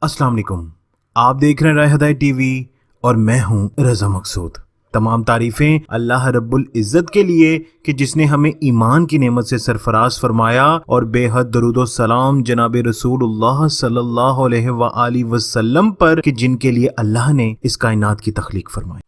अस्सलाम वालेकुम। आप देख रहे हैं राय हदायत टीवी और मैं हूं रज़ा मकसूद। तमाम तारीफ़ें अल्लाह रब्बुल इज़्ज़त के लिए कि जिसने हमें ईमान की नेमत से सरफराज फरमाया और बेहद दरूद व सलाम जनाब रसूलुल्लाह सल्लल्लाहु अलैहि वसल्लम पर कि जिनके लिए अल्लाह ने इस कायनात की तख्लीक फरमाई।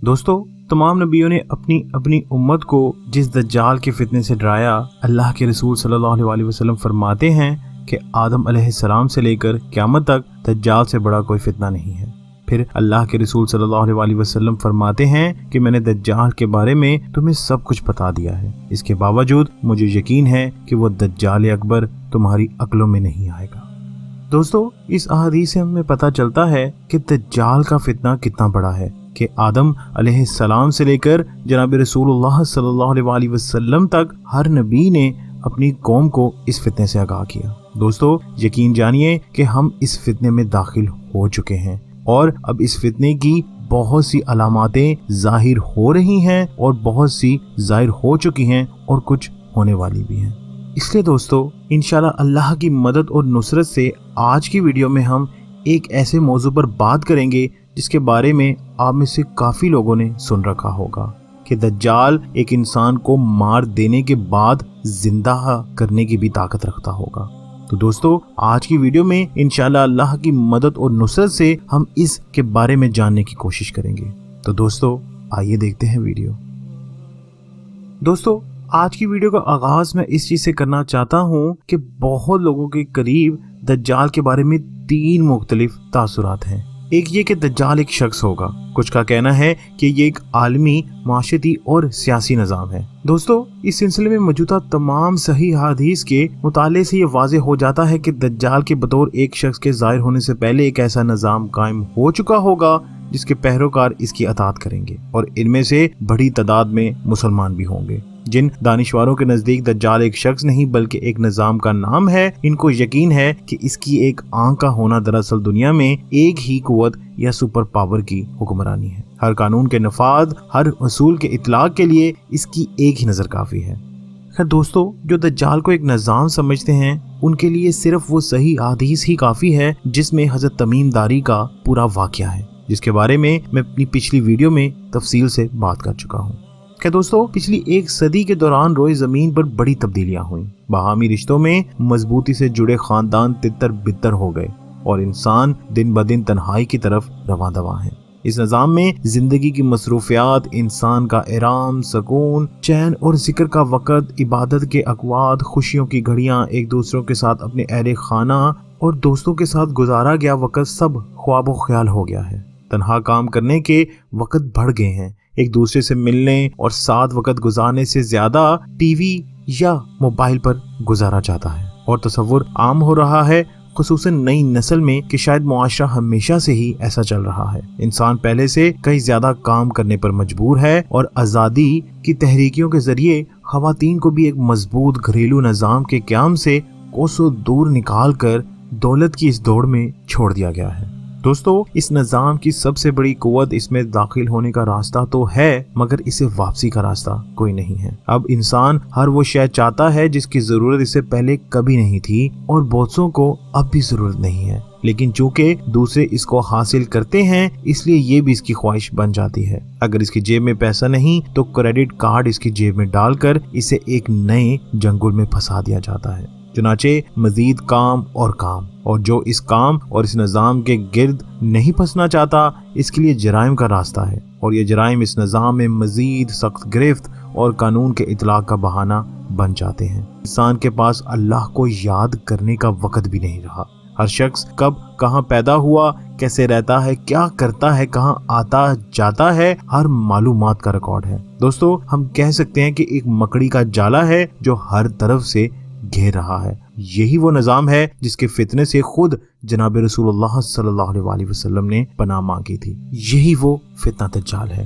दोस्तों, तमाम नबियों ने अपनी अपनी उम्मत को जिस दज्जाल के फितने से डराया, अल्लाह के रसूल सल्लल्लाहु अलैहि वसल्लम फरमाते हैं कि आदम अलैहिस्सलाम से लेकर क़यामत तक दज्जाल से बड़ा कोई फितना नहीं है। फिर अल्लाह के रसूल सल्लल्लाहु अलैहि वसल्लम फरमाते हैं कि मैंने दज्जाल के बारे में तुम्हें सब कुछ बता दिया है, इसके बावजूद मुझे यकीन है कि वो दज्जाल अकबर तुम्हारी अक्लों में नहीं आएगा। दोस्तों, इस अहादीस से हमें पता चलता है कि दज्जाल का फितना कितना बड़ा है कि आदम अलैहिस्सलाम से लेकर जनाब रसूलुल्लाह सल्लल्लाहु अलैहि वसल्लम तक हर नबी ने अपनी कौम को इस फितने से आगाह किया। दोस्तों, यकीन जानिए कि हम इस फितने में दाखिल हो चुके हैं और अब इस फितने की बहुत सी अलामातें जाहिर हो रही हैं और बहुत सी जाहिर हो चुकी हैं और कुछ होने वाली भी हैं। इसलिए दोस्तों, इंशाल्लाह अल्लाह की मदद और नुसरत से आज की वीडियो में हम एक ऐसे मौजू पर बात करेंगे जिसके बारे में आप में से काफ़ी लोगों ने सुन रखा होगा कि दज्जाल एक इंसान को मार देने के बाद जिंदा करने की भी ताकत रखता होगा। तो दोस्तों, आज की वीडियो में इंशाल्लाह अल्लाह की मदद और नुसरत से हम इसके बारे में जानने की कोशिश करेंगे। तो दोस्तों, आइए देखते हैं वीडियो। दोस्तों, आज की वीडियो का आगाज मैं इस चीज से करना चाहता हूँ कि बहुत लोगों के करीब दज्जाल के बारे में 3 मुख्तलिफ तासुरात हैं। एक ये कि दज्जाल एक शख्स होगा, कुछ का कहना है कि ये एक आलमी माशरती और सियासी निज़ाम है। दोस्तों, इस सिलसिले में मौजूदा तमाम सही हदीस के मुताले से ये वाज़ेह हो जाता है कि दज्जाल के बतौर एक शख्स के ज़ाहिर होने से पहले एक ऐसा निज़ाम कायम हो चुका होगा जिसके पैरोकार इसकी अताअत करेंगे और इनमें से बड़ी तादाद में मुसलमान भी होंगे। जिन दानिशवारों के नजदीक दज्जाल एक शख्स नहीं बल्कि एक निजाम का नाम है, इनको यकीन है कि इसकी एक आंख का होना दरअसल दुनिया में एक ही कुव्वत या सुपर पावर की हुक्मरानी है। हर कानून के नफाज, हर असूल के इतलाक के लिए इसकी एक ही नजर काफी है। खैर दोस्तों, जो दज्जाल को एक निजाम समझते हैं उनके लिए सिर्फ वो सही हदीस ही काफी है जिसमें हजरत तमीम दारी का पूरा वाकया है, जिसके बारे में मैं अपनी पिछली वीडियो में तफसील से बात कर चुका हूँ। क्या दोस्तों, पिछली 1 सदी के दौरान रोए जमीन पर बड़ी तब्दीलियां हुई। बाहमी रिश्तों में मजबूती से जुड़े खानदान तितर बितर हो गए और इंसान दिन ब दिन तन्हाई की तरफ रवां दवा है। इस निज़ाम में जिंदगी की मसरूफियात, इंसान का आराम, सुकून, चैन और जिक्र का वक़्त, इबादत के अक़वात, खुशियों की घड़ियां, एक दूसरों के साथ अपने अहले खाना और दोस्तों के साथ गुजारा गया वक़्त सब ख्वाब ख्याल हो गया है। तन्हा काम करने के वक़्त बढ़ गए हैं। एक दूसरे से मिलने और साथ वक़्त गुजारने से ज्यादा टीवी या मोबाइल पर गुजारा जाता है और तसव्वुर आम हो रहा है, खुसूसन नई नस्ल में, कि शायद मुआशरा हमेशा से ही ऐसा चल रहा है। इंसान पहले से कई ज्यादा काम करने पर मजबूर है और आज़ादी की तहरीकियों के जरिए ख़वातीन को भी एक मजबूत घरेलू निज़ाम के क़याम से कोसों दूर निकाल कर दौलत की इस दौड़ में छोड़ दिया गया है। दोस्तों, इस निज़ाम की सबसे बड़ी कुव्वत इसमें दाखिल होने का रास्ता तो है, मगर इसे वापसी का रास्ता कोई नहीं है। अब इंसान हर वो शय चाहता है जिसकी जरूरत इससे पहले कभी नहीं थी और बहुतों को अब भी जरूरत नहीं है, लेकिन चूंकि दूसरे इसको हासिल करते हैं इसलिए ये भी इसकी ख्वाहिश बन जाती है। अगर इसकी जेब में पैसा नहीं तो क्रेडिट कार्ड इसकी जेब में डालकर इसे एक नए जंगल में फंसा दिया जाता है। चुनाचे मजीद काम, और जो इस काम और इस निज़ाम के गिर्द नहीं फंसना चाहता, इसके लिए जराइम का रास्ता है और ये जराइम इस निज़ाम में मजीद सख्त गिरफ्त और कानून के इतलाक का बहाना बन जाते हैं। इंसान के पास अल्लाह को याद करने का वक़्त भी नहीं रहा। हर शख्स कब कहाँ पैदा हुआ, कैसे रहता है, क्या करता है, कहाँ आता जाता है, हर मालूमात का रिकॉर्ड है। दोस्तों, हम कह सकते हैं कि एक मकड़ी का जाला है जो हर तरफ से घेर रहा है। यही वो निज़ाम है जिसके फितने से खुद जनाब रसूलुल्लाह सल्लल्लाहु अलैहि वसल्लम ने पनाह मांगी थी। यही वो फितना दज्जाल है।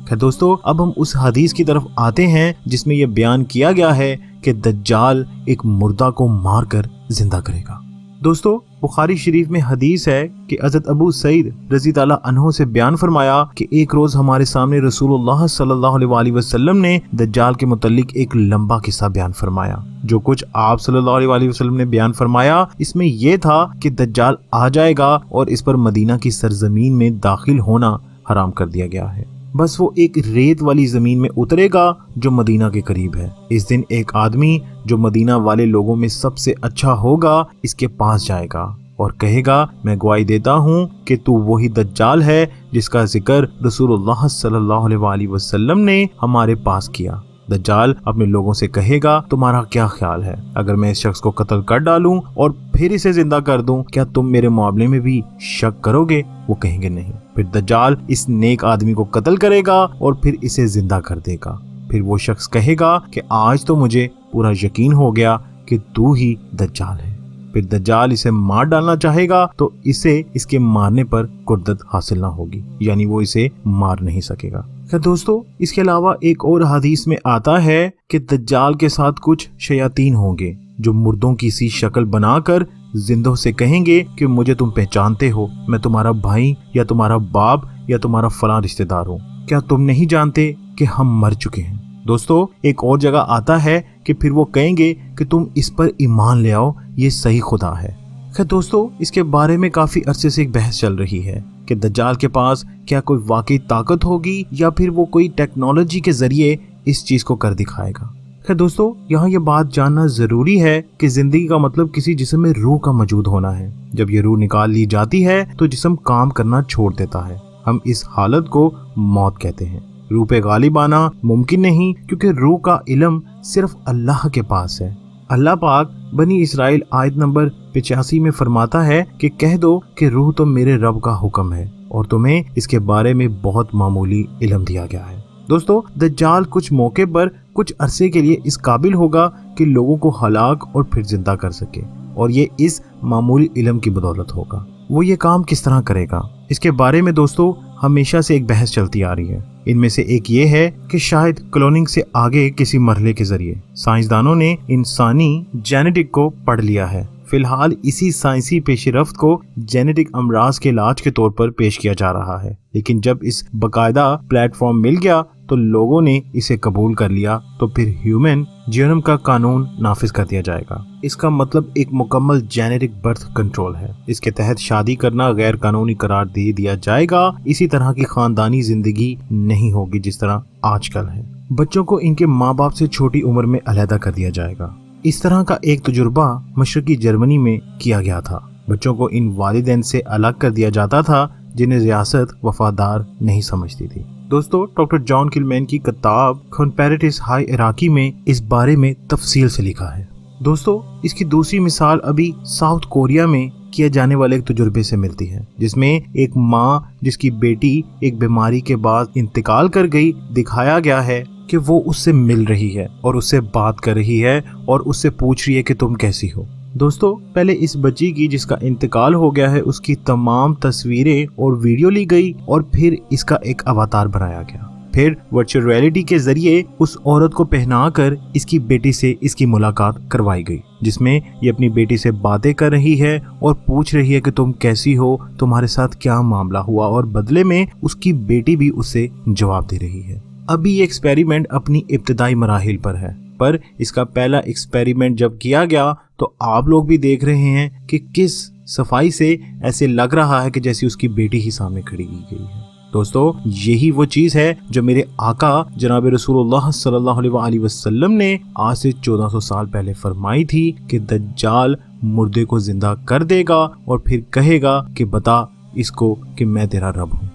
खैर दोस्तों, अब हम उस हदीस की तरफ आते हैं जिसमें यह बयान किया गया है कि दज्जाल एक मुर्दा को मार कर जिंदा करेगा। दोस्तों बुखारी शरीफ में हदीस है कि हज़रत अबू सईद रज़ी ताला अन्हो से बयान फरमाया कि एक रोज हमारे सामने रसूलुल्लाह सल्लल्लाहु अलैहि वसल्लम ने दज्जाल के मुतल्लिक एक लंबा किस्सा बयान फरमाया। जो कुछ आप सल्लल्लाहु अलैहि वसल्लम ने बयान फरमाया इसमें यह था कि दज्जाल आ जाएगा और इस पर मदीना की सरजमीन में दाखिल होना हराम कर दिया गया है। बस वो एक रेत वाली जमीन में उतरेगा जो मदीना के करीब है। इस दिन एक आदमी जो मदीना वाले लोगों में सबसे अच्छा होगा इसके पास जाएगा और कहेगा, मैं गवाही देता हूँ कि तू वही दज्जाल है जिसका जिक्र रसूलुल्लाह सल्लल्लाहु अलैहि वसल्लम ने हमारे पास किया। दज्जाल अपने लोगों से कहेगा, तुम्हारा क्या ख्याल है, अगर मैं इस शख्स को कत्ल कर डालूं और फिर इसे जिंदा कर दूं, क्या तुम मेरे मामले में भी शक करोगे? वो कहेंगे नहीं। फिर दज्जाल इस नेक आदमी को कत्ल करेगा और फिर इसे जिंदा कर देगा। फिर वो शख्स कहेगा कि आज तो मुझे पूरा यकीन हो गया कि तू ही दज्जाल है। फिर दज्जाल इसे मार डालना चाहेगा तो इसे इसके मारने पर कुर्दत हासिल ना होगी, यानी वो इसे मार नहीं सकेगा। क्या दोस्तों इसके अलावा एक और हदीस में आता है कि दज्जाल के साथ कुछ शयातीन होंगे जो मुर्दों की सी शक्ल बनाकर जिंदों से कहेंगे कि मुझे तुम पहचानते हो, मैं तुम्हारा भाई या तुम्हारा बाप या तुम्हारा फलां रिश्तेदार हूँ, क्या तुम नहीं जानते कि हम मर चुके हैं। दोस्तों एक और जगह आता है कि फिर वो कहेंगे कि तुम इस पर ईमान ले आओ, ये सही खुदा है। खैर दोस्तों इसके बारे में काफी अरसे से एक बहस चल रही है कि दज्जाल के पास क्या कोई वाकई ताकत होगी या फिर वो कोई टेक्नोलॉजी के जरिए इस चीज को कर दिखाएगा। खैर दोस्तों यहाँ ये बात जानना जरूरी है कि जिंदगी का मतलब किसी जिस्म में रूह का मौजूद होना है। जब ये रूह निकाल ली जाती है तो जिस्म काम करना छोड़ देता है। हम इस हालत को मौत कहते हैं। रूह पे गालिब आना मुमकिन नहीं क्योंकि रूह का इल्म सिर्फ अल्लाह के पास है। अल्लाह पाक बनी इसराइल आयत नंबर 85 में फरमाता है कि कह दो कि रूह तो मेरे रब का हुक्म है और तुम्हें इसके बारे में बहुत मामूली इल्म दिया गया है। दोस्तों दज्जाल कुछ मौके पर कुछ अरसे के लिए इस काबिल होगा कि लोगों को हलाक और फिर जिंदा कर सके और ये इस मामूली इल्म की बदौलत होगा। वो ये काम किस तरह करेगा इसके बारे में दोस्तों हमेशा से एक बहस चलती आ रही है। इनमें से एक ये है कि शायद क्लोनिंग से आगे किसी मरहले के जरिए साइंसदानों ने इंसानी जेनेटिक को पढ़ लिया है। फिलहाल इसी साइंसी पेशरफ्त को जेनेटिक अमराज के इलाज के तौर पर पेश किया जा रहा है, लेकिन जब इस बकायदा प्लेटफॉर्म मिल गया तो लोगों ने इसे कबूल कर लिया तो फिर ह्यूमन जीनोम का कानून नाफिज कर दिया जाएगा। इसका मतलब एक मुकम्मल जेनेटिक बर्थ कंट्रोल है। इसके तहत शादी करना गैर कानूनी करार दे दिया जाएगा। इसी तरह की खानदानी जिंदगी नहीं होगी जिस तरह आजकल है। बच्चों को इनके माँ बाप से छोटी उम्र में अलहदा कर दिया जाएगा। इस तरह का एक तजुर्बा मशरकी जर्मनी में किया गया था। बच्चों को इन वालिदैन से अलग कर दिया जाता था जिन्हें रियासत वफादार नहीं समझती थी। दोस्तों डॉक्टर जॉन किलमैन की किताब कंपैरेटिव हायरार्की में इस बारे में तफसील से लिखा है। दोस्तों इसकी दूसरी मिसाल अभी साउथ कोरिया में किए जाने वाले एक तजुर्बे से मिलती है, जिसमें एक माँ जिसकी बेटी एक बीमारी के बाद इंतकाल कर गई दिखाया गया है कि वो उससे मिल रही है और उससे बात कर रही है और उससे पूछ रही है कि तुम कैसी हो। दोस्तों पहले इस बच्ची की जिसका इंतकाल हो गया है उसकी तमाम तस्वीरें और वीडियो ली गई और फिर इसका एक अवतार बनाया गया। फिर वर्चुअल रियलिटी के जरिए उस औरत को पहनाकर इसकी बेटी से इसकी मुलाकात करवाई गई, जिसमें ये अपनी बेटी से बातें कर रही है और पूछ रही है कि तुम कैसी हो, तुम्हारे साथ क्या मामला हुआ, और बदले में उसकी बेटी भी उससे जवाब दे रही है। अभी ये एक्सपेरिमेंट अपनी इब्तदाई मराहिल पर है, पर इसका पहला एक्सपेरिमेंट जब किया गया तो आप लोग भी देख रहे हैं कि किस सफाई से ऐसे लग रहा है कि जैसे उसकी बेटी ही सामने खड़ी की गई है। दोस्तों यही वो चीज है जो मेरे आका जनाब रसूलुल्लाह सल्लल्लाहु अलैहि वसल्लम ने आज से 1400 साल पहले फरमाई थी कि दज्जाल मुर्दे को जिंदा कर देगा और फिर कहेगा कि बता इसको कि मैं तेरा रब हूँ।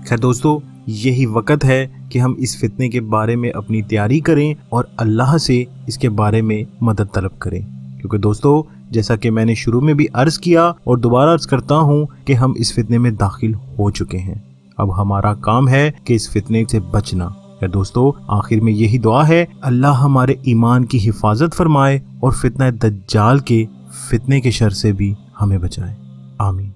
खैर दोस्तों यही वक्त है कि हम इस फितने के बारे में अपनी तैयारी करें और अल्लाह से इसके बारे में मदद तलब करें, क्योंकि दोस्तों जैसा कि मैंने शुरू में भी अर्ज किया और दोबारा अर्ज करता हूँ कि हम इस फितने में दाखिल हो चुके हैं। अब हमारा काम है कि इस फितने से बचना। या दोस्तों आखिर में यही दुआ है, अल्लाह हमारे ईमान की हिफाजत फरमाए और फितना दज्जाल के फितने के शर से भी हमें बचाए। आमीन।